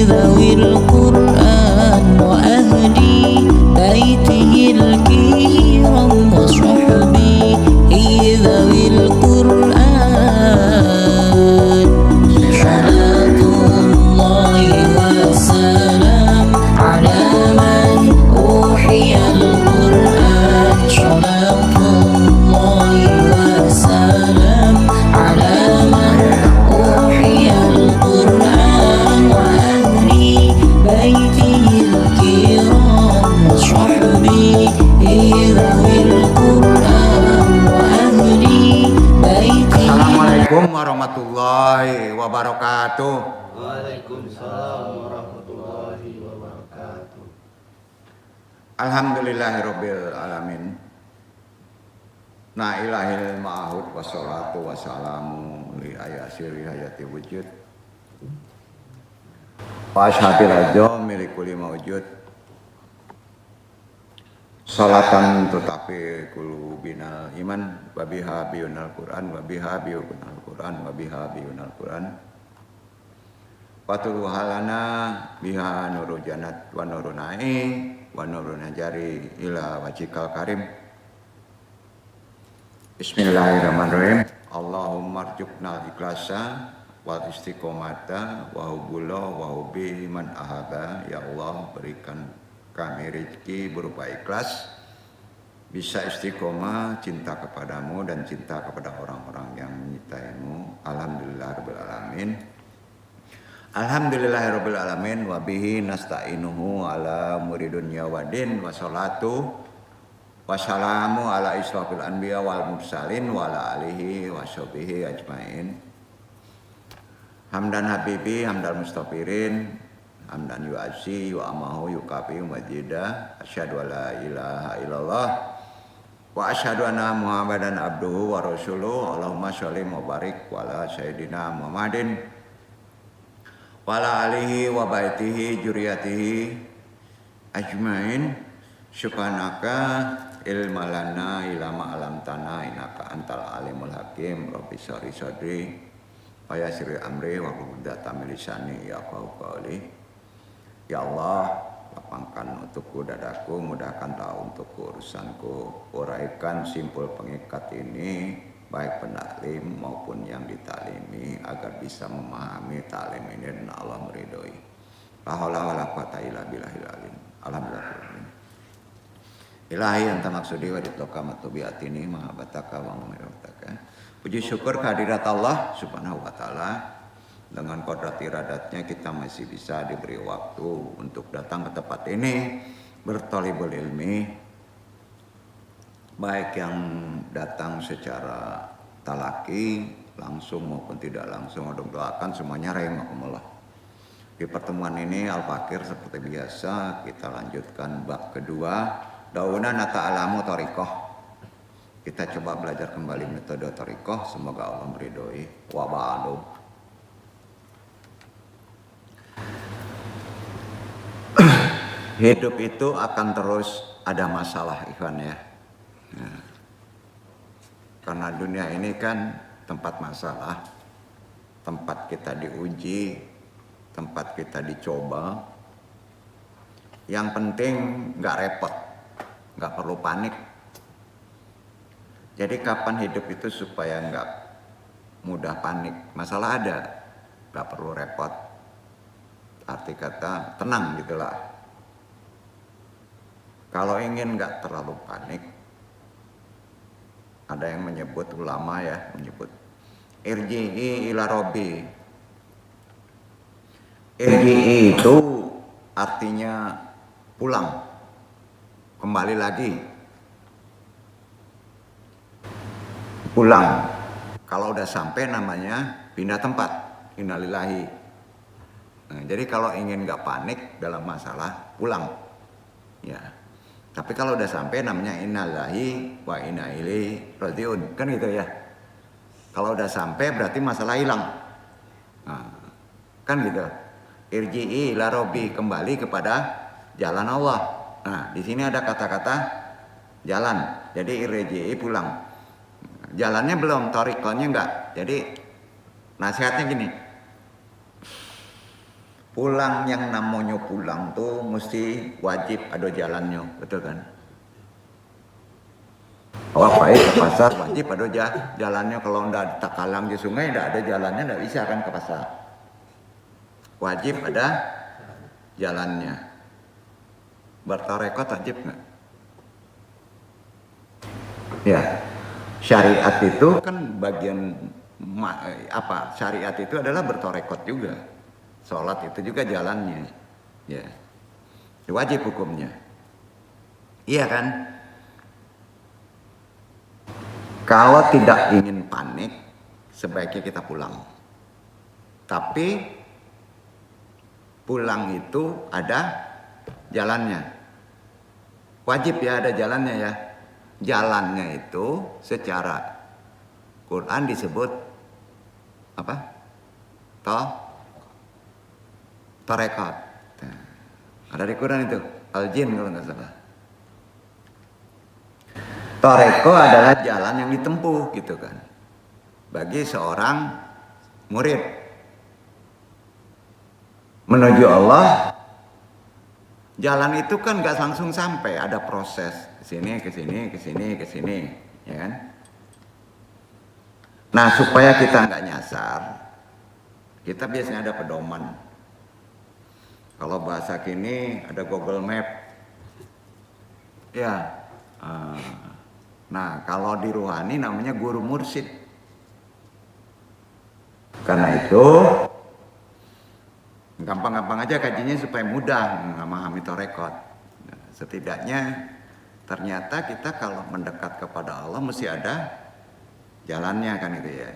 ذوي القرآن وأهلي بيته الكرام وصحبه ذوي القرآن صلاة الله والسلام على من أوحي القرآن صلاة الله والسلام على من أوحي القرآن وأهل بيته الكرام وصحبه ذوي القرآن وأهل بيته. Assalamualaikum warahmatullahi wabarakatuh. Waalaikumsalam warahmatullahi wabarakatuh. Alhamdulillahirabbil alamin. Na ilahil ma'ahud wassalatu wassalamu li ayasiri hayati wujud. Wa ashabil ajo milikuli mawujud. Salatan tetapi kulu binal iman wa biha biyunal Qur'an wa biha biyunal Qur'an wa biha biyunal Qur'an Fatul halana biha nuru jannat wa nuru na'i wa nuru najari ila wajikal karim. Bismillahirrahmanirrahim. Allahumma arjukna ikhlasa wal istiqomata wa hubullah wa hubi man ahaba. Ya Allah, berikan kami rezeki berupa ikhlas, bisa istiqomah, cinta kepadamu dan cinta kepada orang-orang yang menyintaimu. Alhamdulillahirabbil alamin. Alhamdulillahirabbil alamin wa bihi nasta'inuhu ala muridunya wadin wa salatu wassalamu ala israfil anbiya wal mursalin wa ala alihi wa sahbihi ajmain. Hamdan habibi hamdal mustafirin hamdan yu'asi wa amahu yukafi majidah. Asyhadu alla ilaha illallah wa asyhadu anna muhammadan abduhu wa rasuluh. Allahumma sholli wa barik wa ala sayyidina Muhammadin wa ala alihi wa baitihi juriyatihi ajmain. Subhanaka ilma lana ilama alam tanah innaka antal alimul hakim. Rabbi shrah sadri wa yassir amri wa hlul 'uqdatam min lisani yafqahu qawli. Ya Allah, lapangkan untukku dadaku, mudahkan tahu untukku urusanku, uraikan simpul pengikat ini, baik penaklim maupun yang ditalimi, agar bisa memahami taklim ini dan Allah meridhoi. La haula wala quwata illa billahil alim. Alhamdulillah. Ilahi anta maksudi wa ditoka matubiatini mahabbataka wa mu'minataka. Puji syukur kehadirat Allah Subhanahu wa taala. Dengan kodrat iradatnya kita masih bisa diberi waktu untuk datang ke tempat ini berthalibul ilmi, baik yang datang secara talaki langsung maupun tidak langsung. Doakan semuanya rahimakumullah. Di pertemuan ini Al-Fakir seperti biasa kita lanjutkan bab kedua, dauna nata'alamu thariqah. Kita coba belajar kembali metode thariqah, semoga Allah meridhoi. Wa ba'du. Hidup itu akan terus ada masalah, Ikhwan ya. Nah, karena dunia ini kan tempat masalah, tempat kita diuji, tempat kita dicoba. Yang penting nggak repot, nggak perlu panik. Jadi kapan hidup itu supaya nggak mudah panik? Masalah ada, nggak perlu repot. Arti kata tenang gitulah. Kalau ingin nggak terlalu panik, ada yang menyebut ulama ya, menyebut irji'i ila robbi. Irji'i itu artinya pulang, kembali lagi, pulang. Kalau udah sampai namanya pindah tempat, innalillahi. Nah, jadi kalau ingin nggak panik dalam masalah, pulang, ya. Tapi kalau udah sampai namanya innalillahi wa inna ilaihi raji'un, kan gitu ya. Kalau udah sampai berarti masalah hilang. Nah, kan gitu. Irji'i ila robbi, kembali kepada jalan Allah. Nah, di sini ada kata-kata jalan. Jadi irji'i pulang. Jalannya belum, thariqahnya enggak. Jadi nasihatnya gini. pulang yang namanya pulang tuh mesti wajib ada jalannya, betul kan? Awak baik ke pasar wajib ada jalannya, kalau ndak takalang di sungai ndak ada jalannya ndak bisa kan ke pasar. Wajib ada jalannya. Bertarekot wajib nggak? Ya, syariat itu kan bagian syariat itu adalah bertarekot juga. Sholat itu juga jalannya, ya, wajib hukumnya. Iya kan? Kalau tidak ingin panik, sebaiknya kita pulang. Tapi pulang itu ada jalannya. Wajib ya ada jalannya ya. Jalannya itu secara Quran disebut apa? Tarekat. Ada di Quran itu, Al-Jin kalau nggak salah. Toreko adalah jalan yang ditempuh gitu kan. Bagi seorang murid menuju Allah, jalan itu kan nggak langsung sampai, ada proses kesini, ya kan? Nah supaya kita nggak nyasar, kita biasanya ada pedoman. Kalau bahasa kini ada Google Map, ya. Nah kalau di rohani namanya guru mursyid. Karena itu gampang-gampang aja kajinya supaya mudah memahami tarekat. Nah, setidaknya ternyata kita kalau mendekat kepada Allah mesti ada jalannya kan itu ya.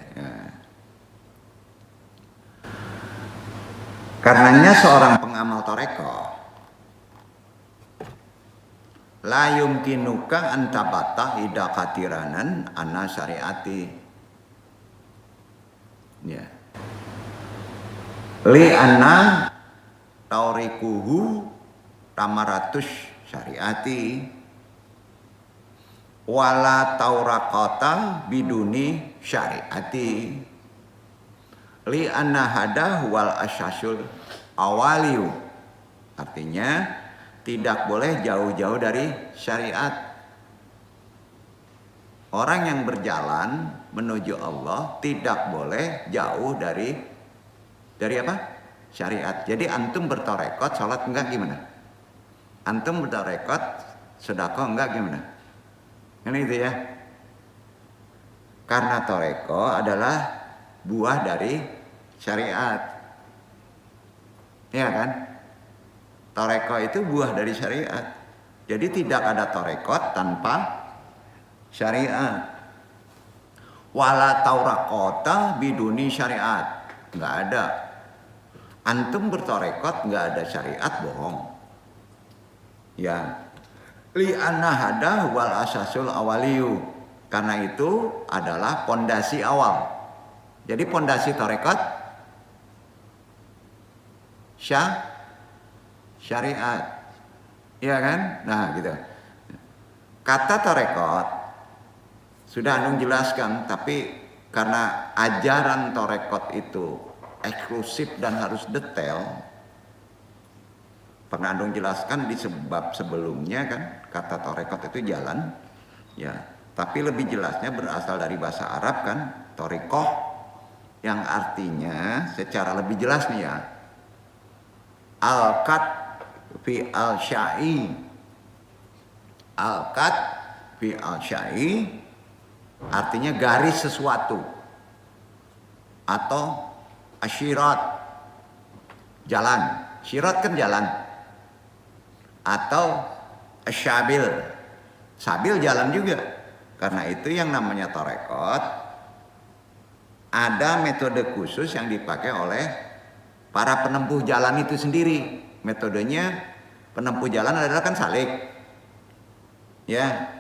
Karenanya seorang pengamal tarekat la yumkinuka antabata ida katiranan ana syariati. Ya. Li anna taurikuhu tamaratus syariati wala taurakota biduni syariati. Li anna hada wal asyasul awaliu. Artinya tidak boleh jauh-jauh dari syariat. Orang yang berjalan menuju Allah tidak boleh jauh dari apa? Syariat. Jadi antum bertarekot, sholat enggak gimana? Antum bertarekot, sedekah enggak gimana? Kan itu ya. Karena toreko adalah buah dari syariat. Ya kan? Toreko itu buah dari syariat. Jadi tidak ada torekot tanpa syariat. Wala taurakota biduni syariat. Enggak ada. Antum bertorekot enggak ada syariat, bohong. Ya. Li anna hada wal asasul awaliyu. Karena itu adalah pondasi awal. Jadi pondasi torekot syariat, ya kan? Nah gitu. Kata tarekot sudah anung jelaskan, tapi karena ajaran tarekot itu eksklusif dan harus detail, pernah anung jelaskan di sebab sebelumnya kan, kata tarekot itu jalan, ya. Tapi lebih jelasnya berasal dari bahasa Arab kan, torikoh, yang artinya secara lebih jelas nih ya, al-kat fi al-sya'i. Al-kat fi al-sya'i artinya garis sesuatu atau asyirat, jalan. Syirat kan jalan. Atau asyabil, sabil jalan juga. Karena itu yang namanya tarekot ada metode khusus yang dipakai oleh para penempuh jalan itu sendiri. Metodenya penempuh jalan adalah kan salik, ya,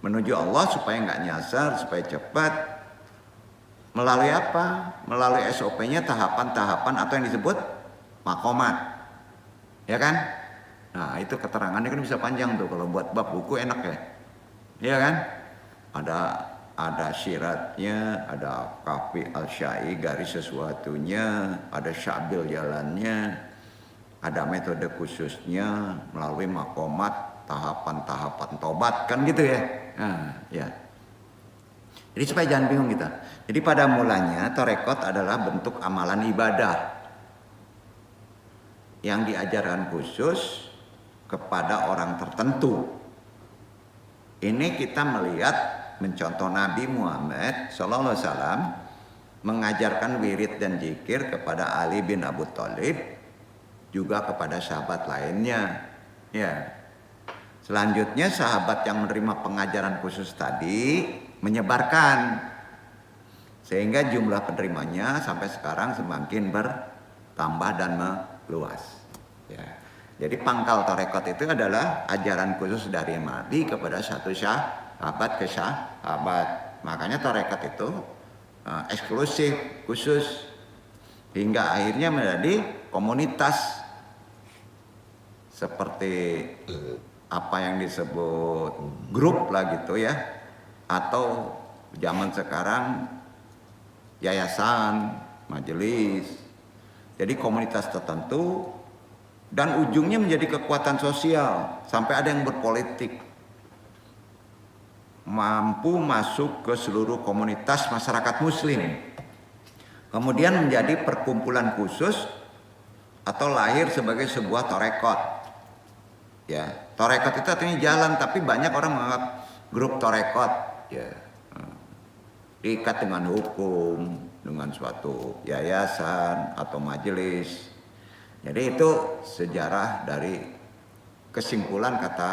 menuju Allah supaya nggak nyasar, supaya cepat. Melalui apa? Melalui SOP-nya, tahapan-tahapan atau yang disebut makomat, ya kan? Nah itu keterangannya kan bisa panjang tuh, kalau buat bab buku enak ya, ya kan? Ada syiratnya, ada kafi al-syai garis sesuatunya, ada syabil jalannya. ada metode khususnya melalui makomat, tahapan-tahapan tobat kan gitu ya. Nah, ya. Jadi supaya jangan bingung kita. Jadi pada mulanya tarekat adalah bentuk amalan ibadah yang diajarkan khusus kepada orang tertentu. Ini kita melihat mencontoh Nabi Muhammad SAW mengajarkan wirid dan zikir kepada Ali bin Abu Thalib, juga kepada sahabat lainnya. Ya. Selanjutnya sahabat yang menerima pengajaran khusus tadi menyebarkan, sehingga jumlah penerimanya sampai sekarang semakin bertambah dan meluas. Ya. Jadi pangkal tarekat itu adalah ajaran khusus dari Nabi kepada satu sahabat ke sahabat. Makanya tarekat itu eksklusif, khusus, hingga akhirnya menjadi komunitas seperti apa yang disebut grup lah gitu ya, atau zaman sekarang yayasan, majelis. Jadi komunitas tertentu dan ujungnya menjadi kekuatan sosial sampai ada yang berpolitik, mampu masuk ke seluruh komunitas masyarakat muslim, kemudian menjadi perkumpulan khusus atau lahir sebagai sebuah tarekat. Ya, tarekat itu artinya jalan, tapi banyak orang menganggap grup tarekat ya diikat dengan hukum, dengan suatu yayasan atau majelis. Jadi itu sejarah dari kesimpulan kata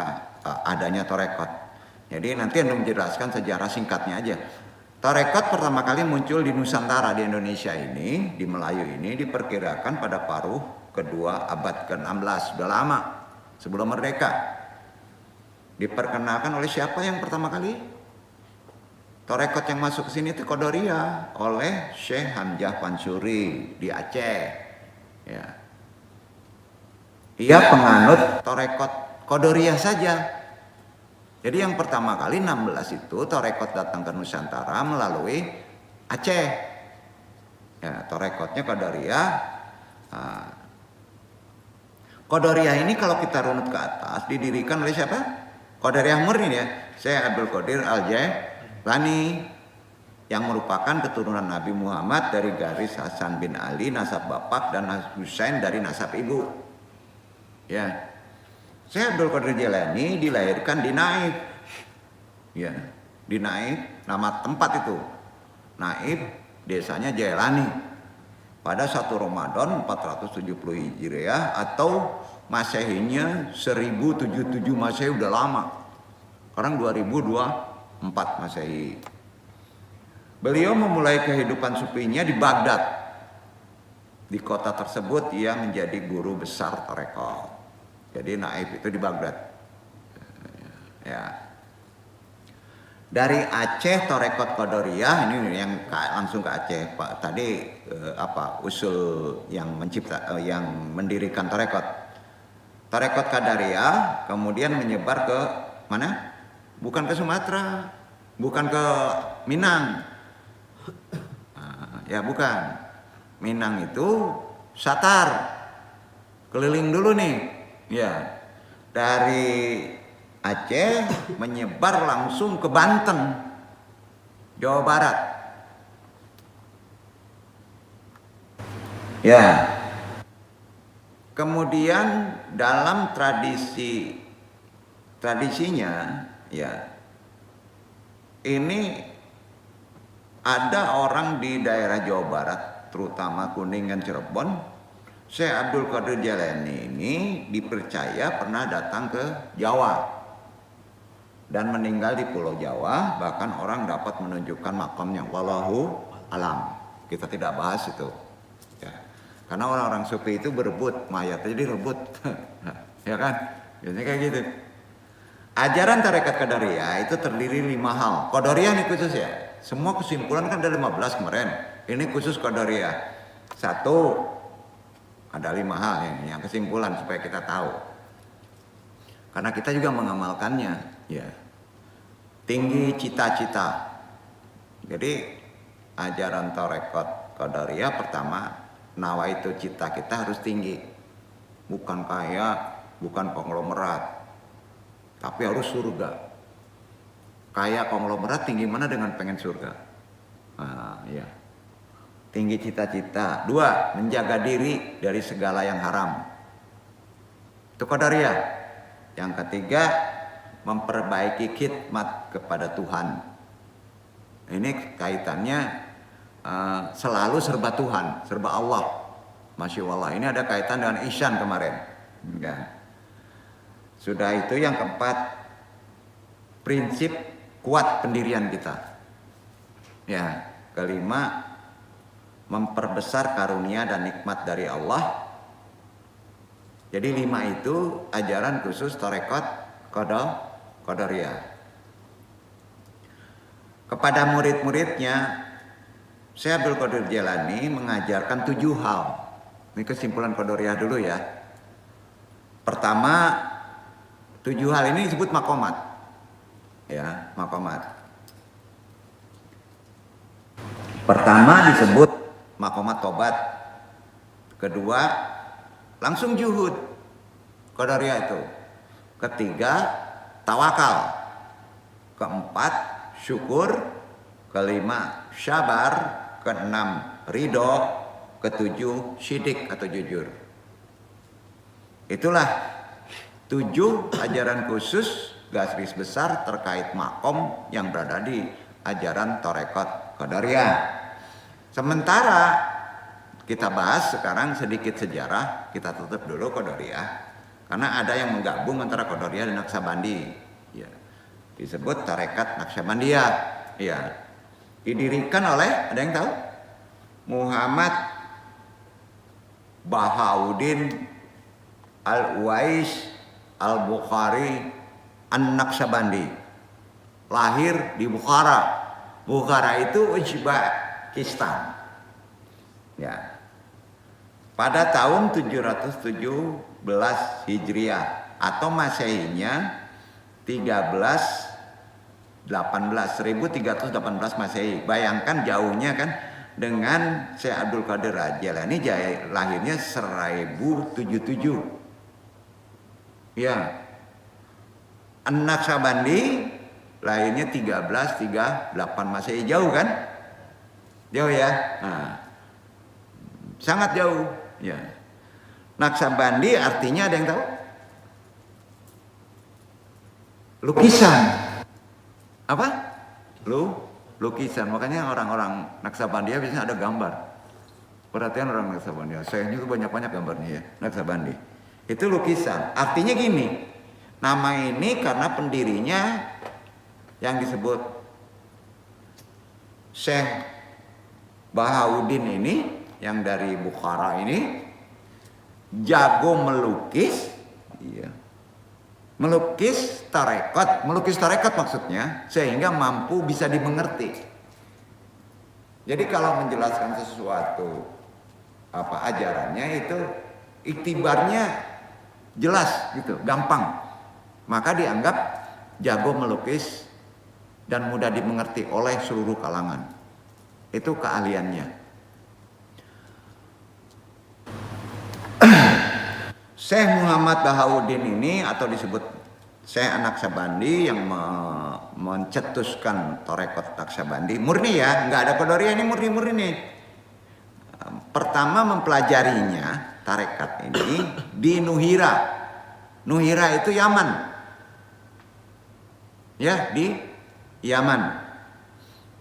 adanya tarekat. Jadi nanti Anda menjelaskan sejarah singkatnya aja. Tarekat pertama kali muncul di Nusantara, di Indonesia ini, di Melayu ini diperkirakan pada paruh kedua abad ke-16, sudah lama sebelum merdeka. Diperkenalkan oleh siapa yang pertama kali? Tarekat yang masuk ke sini itu Qadariyah oleh Syekh Hamzah Pansuri di Aceh. Ya. Ia penganut tarekat Qadariyah saja. Jadi yang pertama kali 16 itu tarekat datang ke Nusantara melalui Aceh. Ya, tarekatnya Qadariyah. Qadariyah ini kalau kita runut ke atas didirikan oleh siapa? Qadariyah murni ya, Syekh Abdul Qadir Al-Jailani, yang merupakan keturunan Nabi Muhammad dari garis Hasan bin Ali nasab bapak dan Husain dari nasab ibu. Ya, Syekh Abdul Qadir Jailani dilahirkan di Naif. Ya, di Naif, nama tempat itu. Naif, desanya Jailani. Pada 1 Ramadan 470 Hijriah atau Masehinya 1077 Masehi, udah lama. Sekarang 2024 Masehi. Beliau memulai kehidupan sufinya di Baghdad. Di kota tersebut ia menjadi guru besar tarekat. Jadi Naif itu di Baghdad. Ya. Dari Aceh tarekat Qadariyah ini yang langsung ke Aceh Pak. Tadi usul yang yang mendirikan tarekat. Tarekat Qadariyah kemudian menyebar ke mana? Bukan ke Sumatera, bukan ke Minang. Ya bukan. Minang itu Satar. Keliling dulu nih. Ya, dari Aceh menyebar langsung ke Banten, Jawa Barat. Ya. Kemudian dalam tradisinya, ya, ini ada orang di daerah Jawa Barat, terutama Kuningan, Cirebon. Syekh Abdul Qadir Jailani ini dipercaya pernah datang ke Jawa dan meninggal di Pulau Jawa, bahkan orang dapat menunjukkan makamnya, wallahu alam. Kita tidak bahas itu. Ya. Karena orang-orang sufi itu berebut mayat, jadi rebut. Ya kan? Biasanya kayak gitu. Ajaran tarekat Qadariyah itu terdiri 5 hal. Qadariyah ini khusus ya. Semua kesimpulan kan ada 15 kemarin. Ini khusus Qadariyah. 1, ada 5 hal yang kesimpulan supaya kita tahu. Karena kita juga mengamalkannya, ya. Tinggi cita-cita. Jadi ajaran tarekat Qadariyah pertama, nawaitu cita kita harus tinggi. bukan kaya, bukan konglomerat, tapi harus surga. Kaya konglomerat tinggi mana dengan pengen surga? Ya. Tinggi cita-cita. 2, menjaga diri dari segala yang haram. Itu qadariyah. Yang ketiga, memperbaiki khidmat kepada Tuhan. Ini kaitannya selalu serba Tuhan, serba Allah. Masya Allah. Ini ada kaitan dengan ihsan kemarin. Ya. Sudah itu yang keempat, prinsip kuat pendirian kita. Ya, kelima, memperbesar karunia dan nikmat dari Allah. Jadi 5 itu ajaran khusus tarekat qadariyah. Kepada murid-muridnya, Syekh Abdul Qadir Jailani mengajarkan 7 hal. Ini kesimpulan qadariyah dulu ya. Pertama, 7 hal ini disebut maqamat. Ya, maqamat. Pertama disebut maqamat tobat. Kedua, langsung juhud. Qadariyah itu. Ketiga, tawakal. Keempat, syukur. Kelima, syabar. Keenam, ridho. Ketujuh, syidik atau jujur. Itulah 7 ajaran khusus garis besar terkait makom yang berada di ajaran tarekat qadariyah. Sementara kita bahas sekarang sedikit sejarah, kita tutup dulu qadariyah karena ada yang menggabung antara qadariyah dan Naqsabandi. Ya. Disebut tarekat Naqsabandiyah. Ya. Didirikan oleh, ada yang tahu? Muhammad Bahauddin Al-Uwais Al-Bukhari An-Naqsabandi. Lahir di Bukhara. Bukhara itu Uzbekistan. Ya. Pada tahun 717 Hijriah atau Masehinya 1318 Masehi. Bayangkan jauhnya kan dengan Syekh Abdul Qadir Jailani lahirnya 1077. Ya. An-Naqsabandi lahirnya 1338 Masehi. Jauh kan? Jauh ya? Nah, sangat jauh. Ya. Naqsabandi artinya ada yang tahu? Lukisan. Apa? Lukisan. Makanya orang-orang Naqsabandiyah biasanya ada gambar. Perhatian orang Naqsabandiyah. Sayangnya itu banyak-banyak gambarnya ya. Naqsabandi. Itu lukisan. Artinya gini. Nama ini karena pendirinya yang disebut Syekh Bahauddin ini, yang dari Bukhara ini, jago melukis. Iya. Melukis tarekat maksudnya, sehingga mampu bisa dimengerti. Jadi kalau menjelaskan sesuatu ajarannya itu iktibarnya jelas gitu, gampang. Maka dianggap jago melukis dan mudah dimengerti oleh seluruh kalangan. Itu keahliannya. Syekh Muhammad Bahauddin ini atau disebut Syekh Naqsabandi yang mencetuskan tarekat Naqsabandi murni ya, nggak ada qadariyah, ini murni nih. Pertama mempelajarinya tarekat ini di Nuhira. Nuhira itu Yaman. Ya, di Yaman.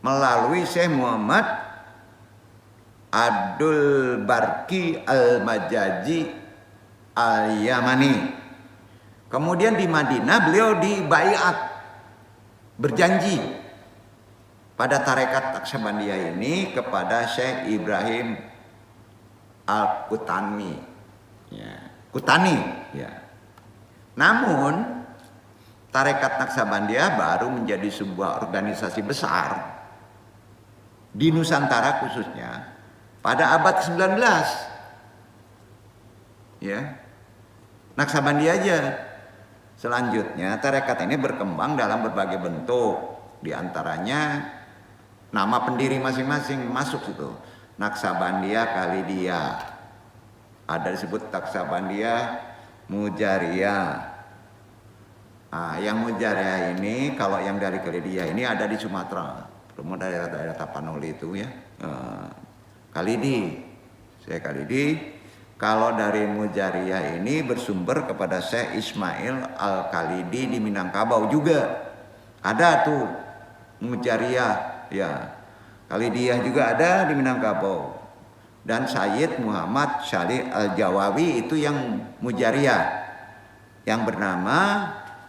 Melalui Syekh Muhammad Abdul Barki Al-Majaji Al-Yamani. Kemudian di Madinah beliau dibaiat, berjanji pada tarekat Naqsabandiyah ini kepada Syekh Ibrahim Al-Qutani. Ya, Qutani, ya. Namun tarekat Naqsabandiyah baru menjadi sebuah organisasi besar di Nusantara khususnya pada abad ke-19. Ya. Naqsabandiyah aja. Selanjutnya tarekat ini berkembang dalam berbagai bentuk. Di antaranya nama pendiri masing-masing masuk itu. Naqsabandiyah Khalidiyah. ada disebut Naksabandiyah Mujariyah. Nah, yang Mujariyah ini kalau yang dari Khalidiyah ini ada di Sumatera, terutama daerah Tapanuli itu ya. Khalidi, Syekh Khalidi. Kalau dari Mujariyah ini bersumber kepada Syekh Ismail Al-Khalidi di Minangkabau juga. Ada tuh Mujariyah, ya. Khalidiyah juga ada di Minangkabau. Dan Sayyid Muhammad Syalih Al-Jawawi itu yang Mujariyah. Yang bernama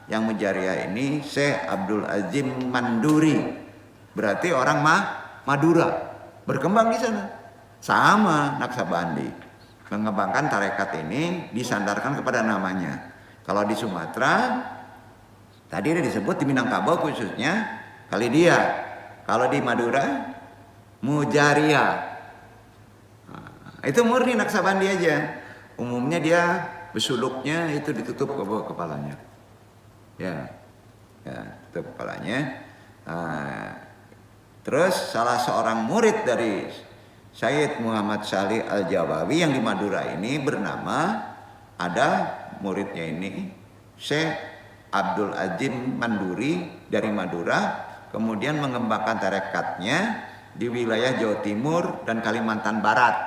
yang Mujariyah ini Syekh Abdul Azim Manduri. Berarti orang Madura. Berkembang di sana. Sama Naksabandi. Mengembangkan tarekat ini disandarkan kepada namanya. Kalau di Sumatera tadi ada disebut di Minangkabau khususnya Khalidiyah. Kalau di Madura Mujariyah. Nah, itu murni Naksabandi aja. Umumnya dia besuluknya itu ditutup ke bawah kepalanya. Ya, tutup kepalanya. Nah, terus salah seorang murid dari Sayyid Muhammad Syalih Al-Jawawi yang di Madura ini bernama, ada muridnya ini Syekh Abdul Azim Manduri dari Madura, kemudian mengembangkan tarekatnya di wilayah Jawa Timur dan Kalimantan Barat,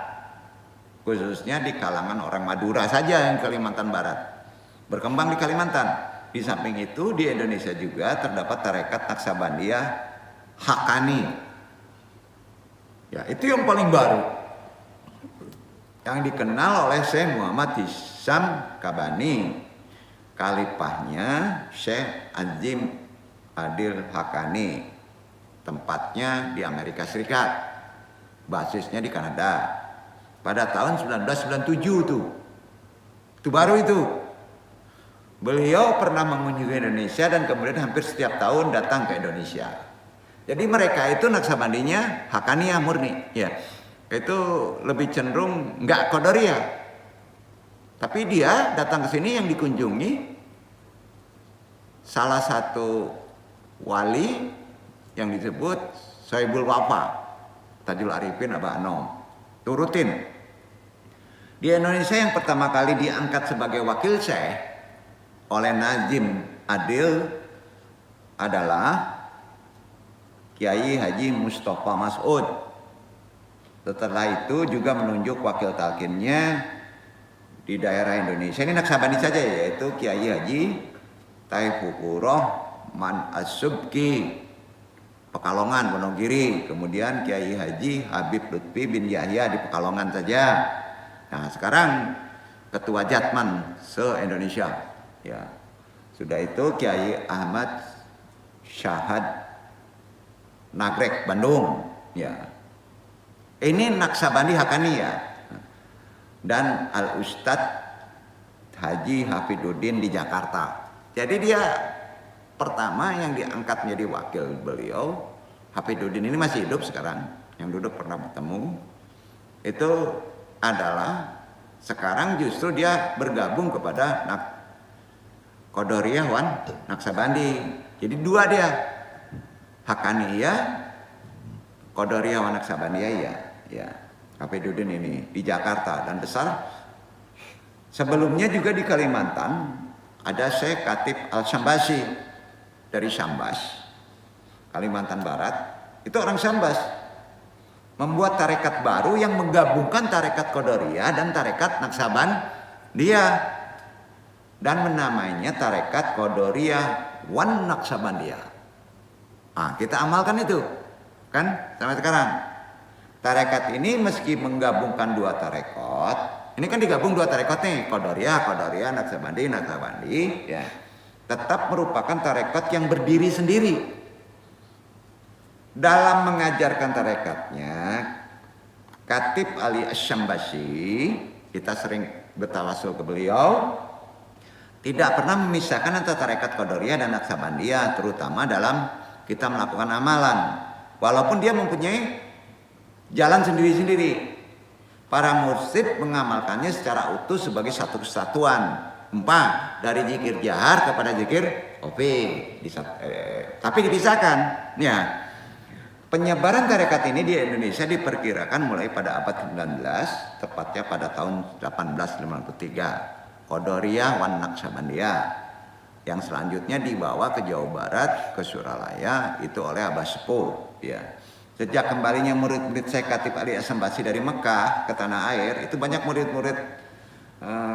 khususnya di kalangan orang Madura saja yang Kalimantan Barat, berkembang di Kalimantan. Di samping itu di Indonesia juga terdapat tarekat Naksabandiyah Haqqani. Ya, itu yang paling baru, yang dikenal oleh Syekh Muhammad Hisham Kabani, khalifahnya Syekh Azim Adil Haqqani. Tempatnya di Amerika Serikat, basisnya di Kanada. Pada tahun 1997 tuh. Itu baru itu. Beliau pernah mengunjungi Indonesia dan kemudian hampir setiap tahun datang ke Indonesia. Jadi mereka itu Naksabandinya Haqqaniyah murni, ya. Itu lebih cenderung enggak Qadariyah. Tapi dia datang ke sini yang dikunjungi salah satu wali yang disebut Sohibul Wafa, Tajul Arifin Abah Anom. Turutin. Di Indonesia yang pertama kali diangkat sebagai wakil Syekh oleh Nazim Adil adalah Kiai Haji Mustafa Mas'ud. Setelah itu juga menunjuk wakil talqinnya di daerah Indonesia. Ini Naksabandi saja, yaitu Kiai Haji Taifukuroh Man As-Subki Pekalongan, Wonogiri. Kemudian Kiai Haji Habib Lutfi bin Yahya di Pekalongan saja. Nah, sekarang Ketua Jatman se-Indonesia. Ya, sudah itu Kiai Ahmad Syahad Nagrek Bandung. Ya, ini Naksabandi Haqqaniyah. Dan Al Ustadz Haji Hafiduddin di Jakarta. Jadi dia pertama yang diangkat menjadi wakil beliau. Hafiduddin ini masih hidup sekarang, yang dulu pernah bertemu. Itu adalah sekarang justru dia bergabung kepada Qadariyah wan Naksabandi. Jadi dua dia, Haqqaniyah, Qadariyah wan Naksabandiyah, ya. Hafiduddin ini di Jakarta dan besar. Sebelumnya juga di Kalimantan ada Syekh Khatib Al-Syambasi dari Syambas, Kalimantan Barat. Itu orang Syambas. Membuat tarekat baru yang menggabungkan tarekat Qadariyah dan tarekat Naksabandiyah. Dan menamainya tarekat Qadariyah wan Naksabandiyah. Nah, kita amalkan itu. Kan sampai sekarang. Tarekat ini meski menggabungkan dua tarekat, ini kan digabung dua tarekat nih, Qadariyah, Naksabandi, ya. Tetap merupakan tarekat yang berdiri sendiri. Dalam mengajarkan tarekatnya, Khatib Ali Asy-Syambasi, kita sering bertawasul ke beliau, tidak pernah memisahkan antara tarekat Qadariyah dan Naksabandiyah, terutama dalam kita melakukan amalan. Walaupun dia mempunyai jalan sendiri-sendiri, para mursyid mengamalkannya secara utuh sebagai satu kesatuan. Dari zikir jahar kepada zikir tapi dipisahkan. Ya, Penyebaran tarekat ini di Indonesia diperkirakan mulai pada abad 19, tepatnya pada tahun 1853. Qadariyah wan Naqsabandiyah. Yang selanjutnya dibawa ke Jawa Barat, ke Suralaya, itu oleh Abah Sepuh. Ya. Sejak kembalinya murid-murid Syekh Khatib Ali Asy'ambasi dari Mekah ke tanah air, itu banyak murid-murid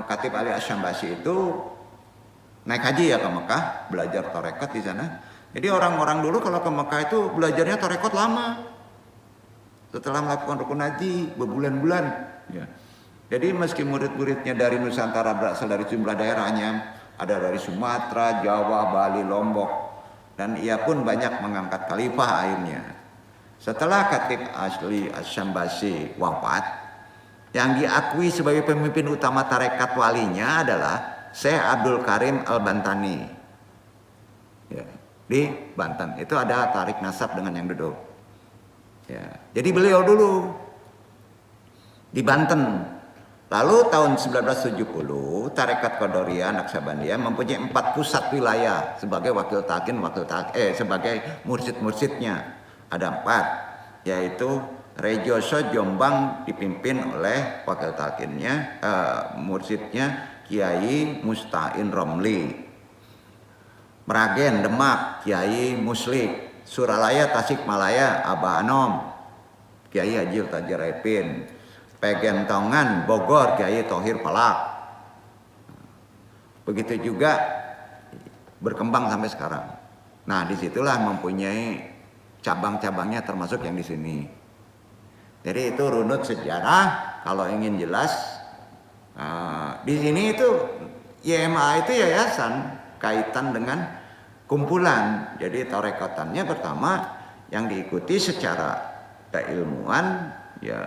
Khatib Ali Asy'ambasi itu naik haji ya ke Mekah, belajar tarekat di sana. Jadi orang-orang dulu kalau ke Mekah itu belajarnya tarekat lama. Setelah melakukan rukun haji berbulan-bulan. Ya. Jadi meski murid-muridnya dari Nusantara berasal dari jumlah daerahnya, ada dari Sumatera, Jawa, Bali, Lombok, dan ia pun banyak mengangkat khalifah akhirnya. Setelah Khatib Ali Asy'ambasi wafat, yang diakui sebagai pemimpin utama tarekat walinya adalah Syekh Abdul Karim Al-Bantani. Ya. Di Banten itu ada tarik nasab dengan yang duduk. Ya. Jadi beliau dulu di Banten. Lalu tahun 1970 tarekat Qadariyah Naqsabandiyah mempunyai 4 pusat wilayah sebagai sebagai mursyid-mursyidnya. Ada 4, yaitu Rejoso Jombang dipimpin oleh wakil talkinnya, mursyidnya Kiai Musta'in Romli. Meragen Demak Kiai Muslik, Suralaya Tasikmalaya Abah Anom Kiai Haji Tajir Epin, Pegentongan Bogor Kiai Thohir Palak. Begitu juga berkembang sampai sekarang. Nah, disitulah mempunyai cabang-cabangnya termasuk yang di sini. Jadi itu runut sejarah. Kalau ingin jelas, di sini itu YMA itu yayasan kaitan dengan kumpulan. Jadi tarekotannya pertama yang diikuti secara keilmuan, ya.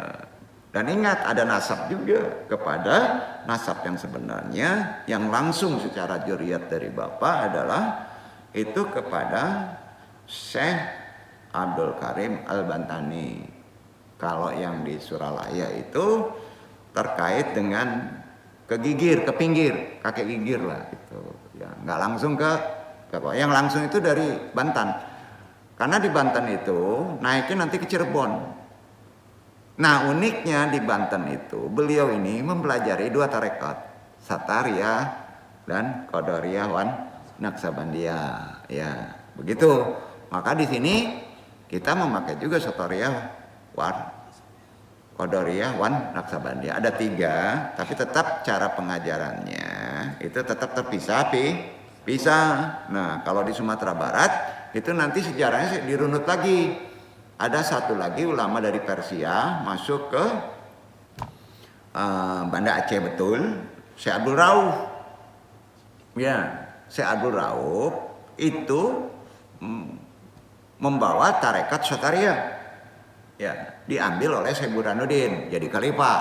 Dan ingat ada nasab juga kepada nasab yang sebenarnya yang langsung secara zuriat dari bapak adalah itu kepada Syekh Abdul Karim Al-Bantani. Kalau yang di Suralaya itu terkait dengan ke pinggir, kakek gigir lah gitu. Ya, nggak langsung ke yang langsung itu dari Banten. Karena di Banten itu naiknya nanti ke Cirebon. Nah, uniknya di Banten itu beliau ini mempelajari 2 tarekat, Satariyah dan Qadariyah wan Naqsabandiyah. Ya, begitu. Maka di sini kita memakai juga Satariyah wan Qadariyah wan Naqsabandiyah. Ada 3, tapi tetap cara pengajarannya itu tetap terpisah, bisa. Nah, kalau di Sumatera Barat itu nanti sejarahnya dirunut lagi. Ada satu lagi ulama dari Persia masuk ke Banda Aceh betul, Syekh Abdul Rauf. Ya, Syekh Abdul Rauf itu membawa tarekat Satariyah. Ya, diambil oleh Syekh Burhanuddin jadi khalifah.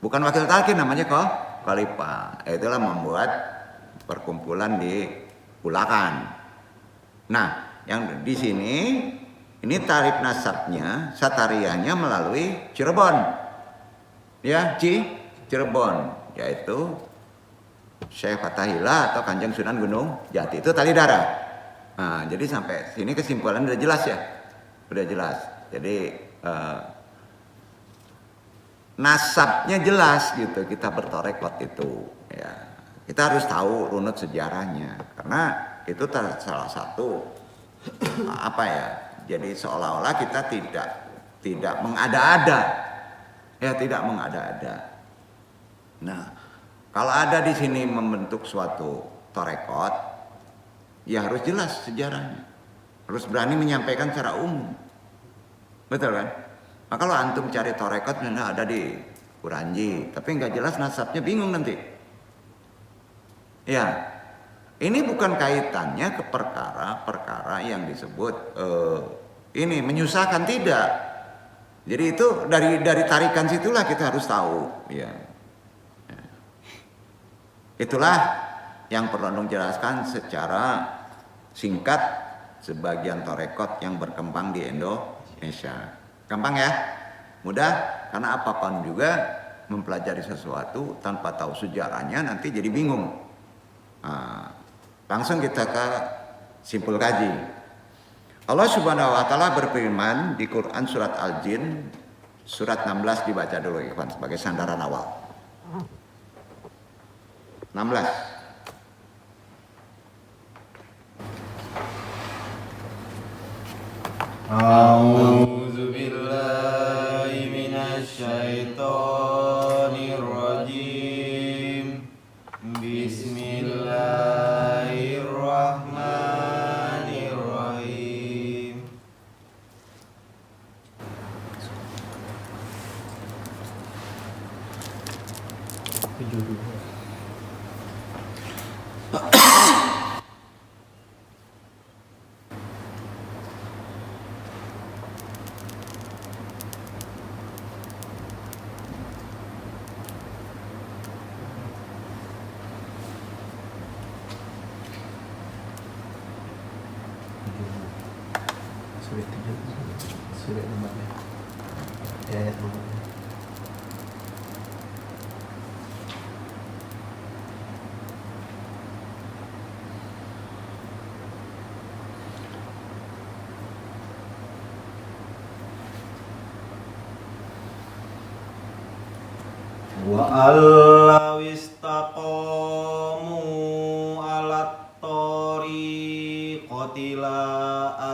Bukan wakil talkin namanya kok, khalifah. Itulah membuat perkumpulan di Pulakan. Nah, yang di sini ini tarif nasabnya, Satariyahnya melalui Cirebon. Ya, Cirebon, yaitu Syekh Fatahillah atau Kanjeng Sunan Gunung Jati, itu tali darah. Nah, jadi sampai sini kesimpulan udah jelas ya. Udah jelas. Jadi nasabnya jelas gitu, kita bertarekat itu ya. Kita harus tahu runut sejarahnya karena itu salah satu apa ya? Jadi seolah-olah kita tidak mengada-ada. Ya, tidak mengada-ada. Nah, kalau ada di sini membentuk suatu tarekat, ya harus jelas sejarahnya. Harus berani menyampaikan secara umum. Betul kan? Nah, kalau antum cari tarekat misalnya ada di Uranji, tapi nggak jelas nasabnya, bingung nanti. Ya, ini bukan kaitannya ke perkara-perkara yang disebut ini menyusahkan, tidak. Jadi itu dari tarikan situlah kita harus tahu. Ya. Itulah yang perlu Anda jelaskan secara singkat sebagian tarekat yang berkembang di Indonesia. Gampang ya? Mudah, karena apapun juga mempelajari sesuatu tanpa tahu sejarahnya nanti jadi bingung. Nah, langsung kita ke simpul kaji. Allah Subhanahu wa taala berfirman di Quran surat Al-Jin surat 16, dibaca dulu Ikhwan sebagai sandaran awal. 16. A'udzu billahi minasy syaithanir rajim. Bismillahirrahmanirrahim. Surat 15 ayat 15. Wa allaw istaqamu alat tariqati la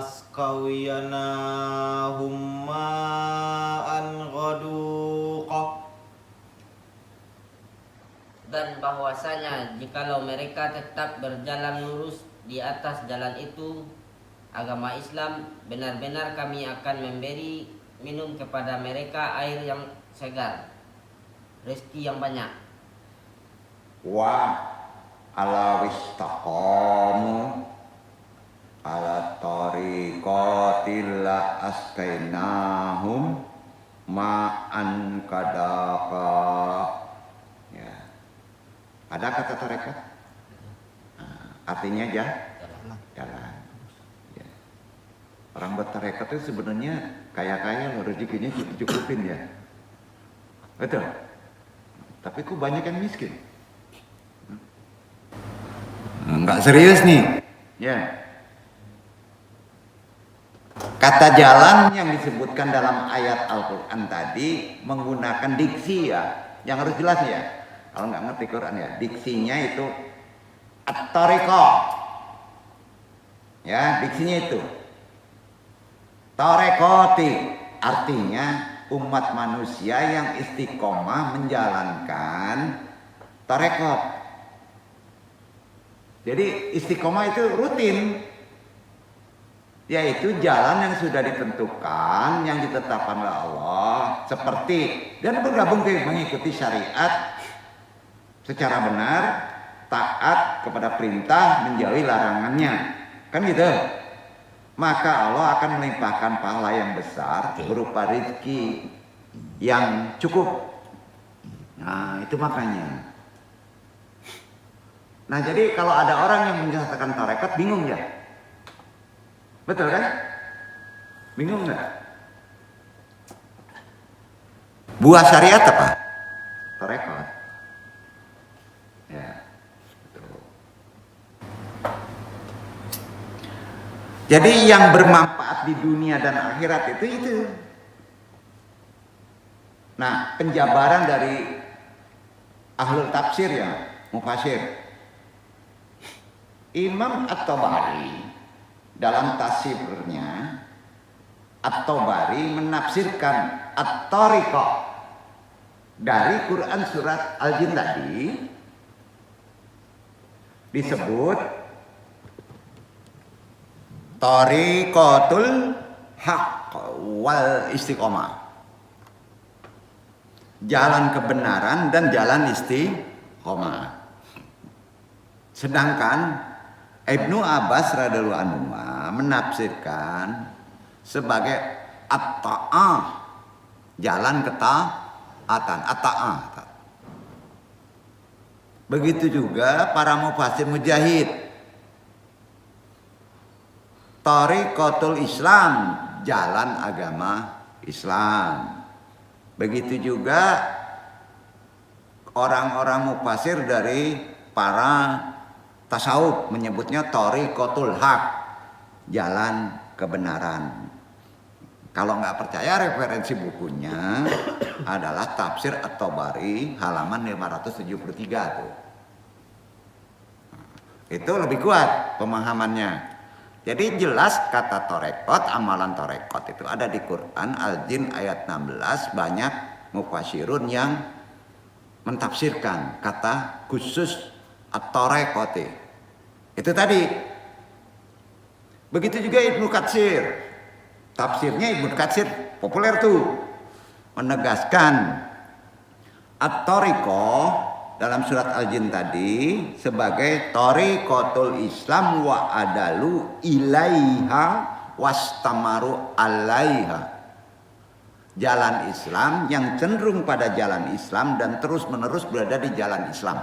askawiyanahum ma'an ghaduqah. Dan bahwasanya jikalau mereka tetap berjalan lurus di atas jalan itu, agama Islam, benar-benar kami akan memberi minum kepada mereka air yang segar, rezeki yang banyak. Wa ala wistaqamu ala tariqatil la askainahum ma'an kadaka. Ya. Ada kata tarekat? Artinya jalan. Ya. Orang bertarekat itu sebenarnya kaya-kaya loh, rezekinya cukupin ya. Betul. Tapi kok banyak yang miskin? Enggak serius nih. Ya. Kata jalan yang disebutkan dalam ayat Al-Quran tadi menggunakan diksi ya, yang harus jelas ya. Kalau nggak ngerti Quran ya, diksinya itu at-tariqah. Ya, diksinya itu. Tariqati artinya umat manusia yang istiqomah menjalankan tarekat. Jadi istiqomah itu rutin, yaitu jalan yang sudah ditentukan, yang ditetapkan oleh Allah, seperti dan bergabung mengikuti syariat secara benar, taat kepada perintah, menjauhi larangannya, kan gitu. Maka Allah akan melimpahkan pahala yang besar berupa rezeki yang cukup. Nah, itu makanya. Nah, jadi kalau ada orang yang menyatakan tarekat, bingung ya? Betul kan? Bingung nggak? Buah syariat apa? Tarekat. Ya, betul. Jadi yang bermanfaat di dunia dan akhirat itu. Nah, penjabaran dari ahlul tafsir ya, mufasir. Imam At-Tabari dalam tafsirnya, At-Tabari menafsirkan at-tariqah dari Quran surat Al-Jin tadi disebut tariqatul haqq wal istiqomah, jalan kebenaran dan jalan istiqomah. Sedangkan Ibnu Abbas radhiyallahu anhu menafsirkan sebagai at-ta'ah, jalan ketaatan, at-ta'ah. Begitu juga para mufasir mujahid, tariqatul Islam, jalan agama Islam. Begitu juga orang-orang mufasir dari para tasawuf menyebutnya tariqatul haq, jalan kebenaran. Kalau nggak percaya, referensi bukunya adalah Tafsir At-Tabari halaman 573 tuh. Itu lebih kuat pemahamannya. Jadi jelas kata torekot, amalan torekot itu ada di Quran Al-Jin ayat 16. Banyak mufassirun yang mentafsirkan kata khusus at-torekoti. Itu tadi. Begitu juga Ibnu Katsir. Tafsirnya Ibnu Katsir populer tuh, menegaskan at-tariqah dalam surat Al-Jin tadi sebagai tariqatul Islam wa adalu ilaiha wastamaru alaiha. Jalan Islam yang cenderung pada jalan Islam dan terus menerus berada di jalan Islam.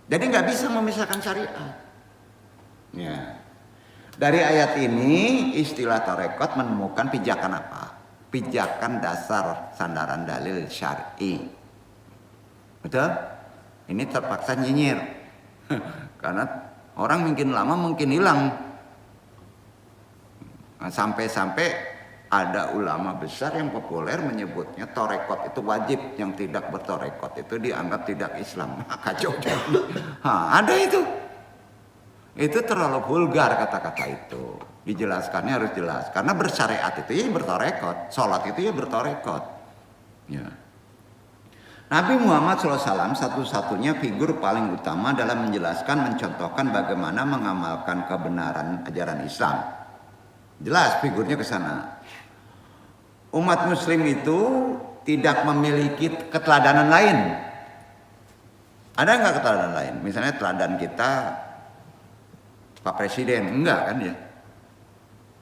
Jadi nggak bisa memisahkan syariat. Ya. Dari ayat ini istilah tarekat menemukan pijakan apa? Pijakan dasar sandaran dalil syar'i. Betul? Ini terpaksa nyinyir. Karena orang mungkin lama mungkin hilang. Nah, sampai-sampai ada ulama besar yang populer menyebutnya torekot itu wajib, yang tidak bertorekot itu dianggap tidak Islam. Kacau. Ada itu. Itu terlalu vulgar kata-kata itu. Dijelaskannya harus jelas. Karena bersyariat itu ya bertorekot. Sholat itu ya bertorekot. Ya. Nabi Muhammad SAW satu-satunya figur paling utama dalam menjelaskan, mencontohkan bagaimana mengamalkan kebenaran ajaran Islam. Jelas figurnya ke sana. Umat muslim itu tidak memiliki keteladanan lain. Ada nggak keteladanan lain? Misalnya teladan kita Pak Presiden, enggak kan ya?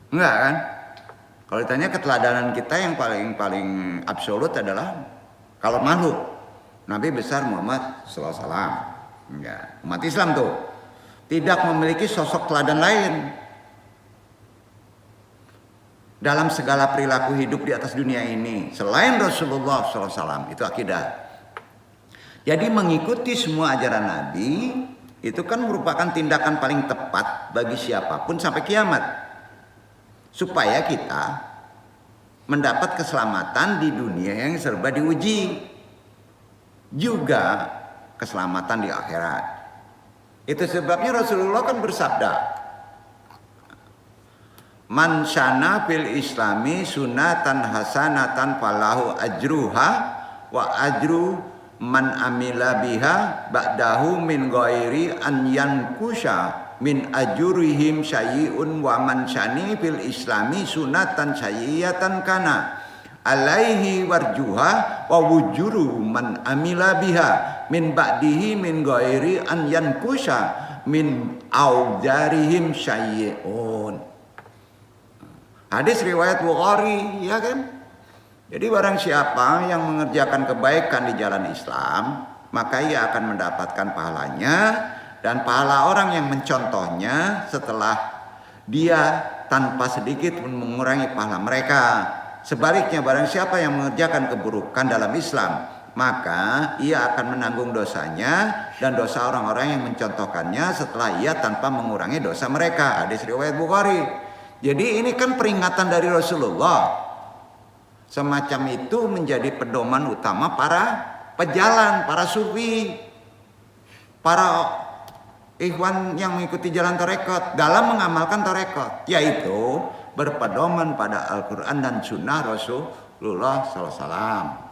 Enggak kan? Kalau ditanya keteladanan kita yang paling absolut adalah kalau makhluk Nabi besar Muhammad SAW. Enggak. Umat Islam tuh tidak memiliki sosok teladan lain dalam segala perilaku hidup di atas dunia ini selain Rasulullah SAW. Itu akidah. Jadi mengikuti semua ajaran Nabi itu kan merupakan tindakan paling tepat bagi siapapun sampai kiamat. Supaya kita mendapat keselamatan di dunia yang serba diuji. Juga keselamatan di akhirat. Itu sebabnya Rasulullah kan bersabda, Man syana fil islami sunatan hasanatan falahu ajruha wa ajru man amila biha ba'dahu min ghairi an yankusha min ajurihim syai'un wa man syani fil islami sunatan syai'atan kana alaihi warjuha wa wujuru man amila biha min ba'dihi min ghairi an yankusha min aujarihim syai'un. Hadis riwayat Bukhari, ya kan? Jadi barang siapa yang mengerjakan kebaikan di jalan Islam, maka ia akan mendapatkan pahalanya, dan pahala orang yang mencontohnya setelah dia tanpa sedikit mengurangi pahala mereka. Sebaliknya barang siapa yang mengerjakan keburukan dalam Islam, maka ia akan menanggung dosanya dan dosa orang-orang yang mencontohkannya setelah ia tanpa mengurangi dosa mereka. Hadis riwayat Bukhari. Jadi ini kan peringatan dari Rasulullah. Semacam itu menjadi pedoman utama para pejalan, para sufi, para ikhwan yang mengikuti jalan tarekat dalam mengamalkan tarekat, yaitu berpedoman pada Al-Quran dan Sunnah Rasulullah SAW.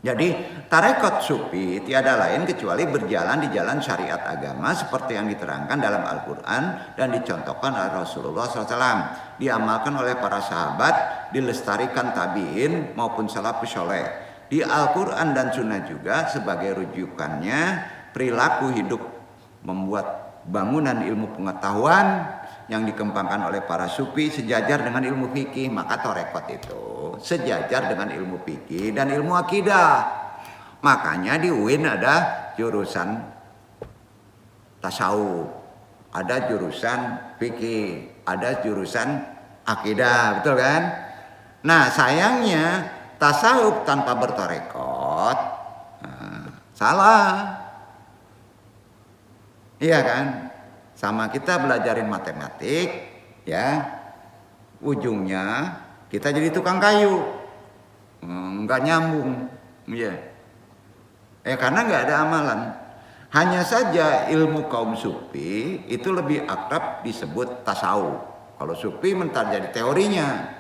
Jadi tarekat sufi tiada lain kecuali berjalan di jalan syariat agama seperti yang diterangkan dalam Al-Quran dan dicontohkan oleh Rasulullah SAW. Diamalkan oleh para sahabat, dilestarikan tabi'in maupun salafus soleh. Di Al-Quran dan Sunnah juga sebagai rujukannya perilaku hidup membuat bangunan ilmu pengetahuan yang dikembangkan oleh para sufi sejajar dengan ilmu fikih. Maka tarekat itu sejajar dengan ilmu fikih dan ilmu akidah. Makanya di UIN ada jurusan tasawuf, ada jurusan fikih, ada jurusan akidah, betul kan? Nah sayangnya tasawuf tanpa bertarekat salah. Iya kan? Sama kita belajarin matematik, ya. ujungnya kita jadi tukang kayu, nggak nyambung, ya. Karena nggak ada amalan. Hanya saja ilmu kaum sufi itu lebih akrab disebut tasawuf. Kalau sufi mentar jadi teorinya.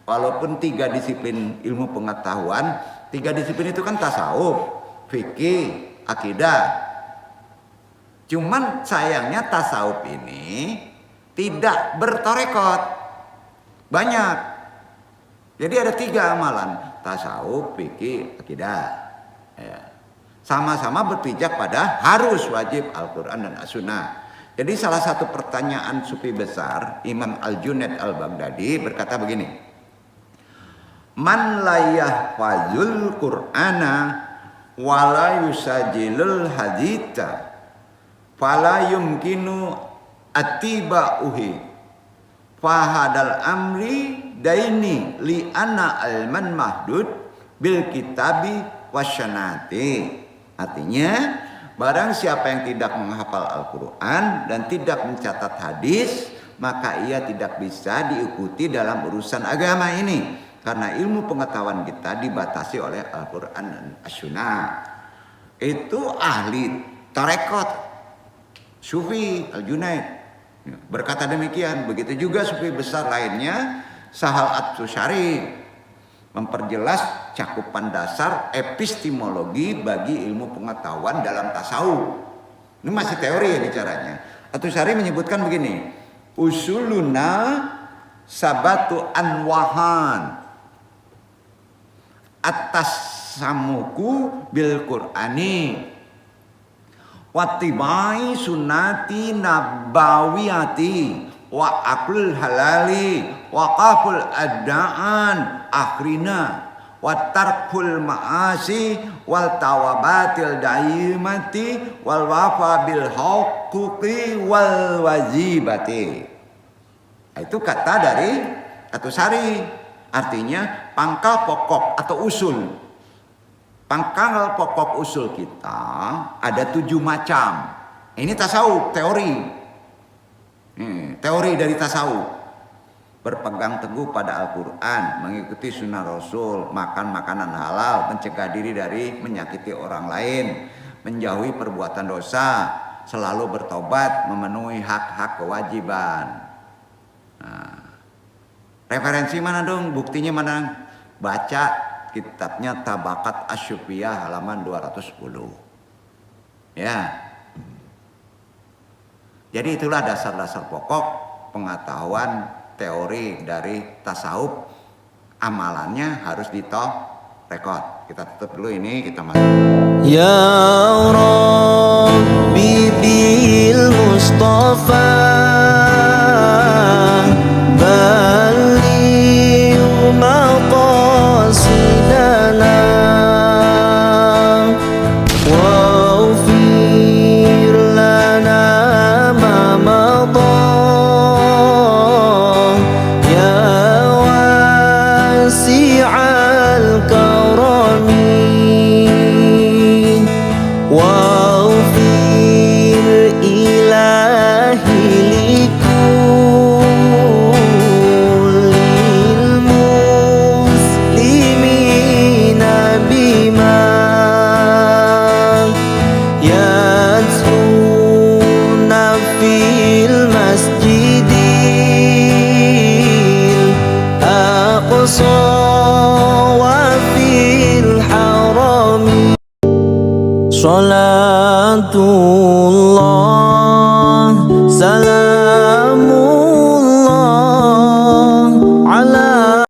Walaupun 3 disiplin ilmu pengetahuan, 3 disiplin itu kan tasawuf, fikih, akidah. Cuman sayangnya tasawuf ini tidak bertarekot. Banyak. Jadi ada 3 amalan, tasawuf, fikih, akidah. Ya. Sama-sama berpijak pada harus wajib Al-Quran dan As-Sunnah. Jadi salah satu pertanyaan sufi besar, Imam Al-Junaid Al-Baghdadi berkata begini, man la yahfazul Qur'ana wala yusajilul haditha fala yumkinu atiba'uhi fahadal amri daini li anna alman mahdud bil kitabi wasyanati. Artinya barang siapa yang tidak menghafal Al-Quran dan tidak mencatat hadis, maka ia tidak bisa diikuti dalam urusan agama ini, karena ilmu pengetahuan kita dibatasi oleh Al-Quran dan As-Sunnah. Itu ahli tarekot Sufi Al-Junaid berkata demikian. Begitu juga sufi besar lainnya, Sahal At-Tusyari, memperjelas cakupan dasar epistemologi bagi ilmu pengetahuan dalam tasawuf. Ini masih teori ya bicaranya. At-Tusyari menyebutkan begini, usuluna sabatu anwahan atas samuku bil Qur'ani wattibai sunnati nabawiyati wa aklul halali wa qaful adda'an akhrina wa tarkul ma'asi wal tawabatil daimati wal wafa bil huquqi wal wajibati. Itu kata dari At-Tusyari, artinya pangkal pokok atau usul. Pangkal pokok usul kita ada 7 macam. Ini tasawuf, teori. Teori dari tasawuf. Berpegang teguh pada Al-Quran, mengikuti sunnah Rasul, makan makanan halal, mencegah diri dari menyakiti orang lain, menjauhi perbuatan dosa, selalu bertobat, memenuhi hak-hak kewajiban. Nah, referensi mana dong? Buktinya mana? Baca kitabnya Tabaqat Asy-Syufiyah halaman 210. Ya. Jadi itulah dasar-dasar pokok pengetahuan teori dari tasawuf. Amalannya harus rekod. Kita tutup dulu ini, kita masuk. Ya Rabbi bil Mustafa balligh maqasidana waghfir lana ma madha ya wasi'al karami waghfir ilahi likullil muslimina bima yatsuna fil masjidil aqsa wa fil harami. Salatullah salam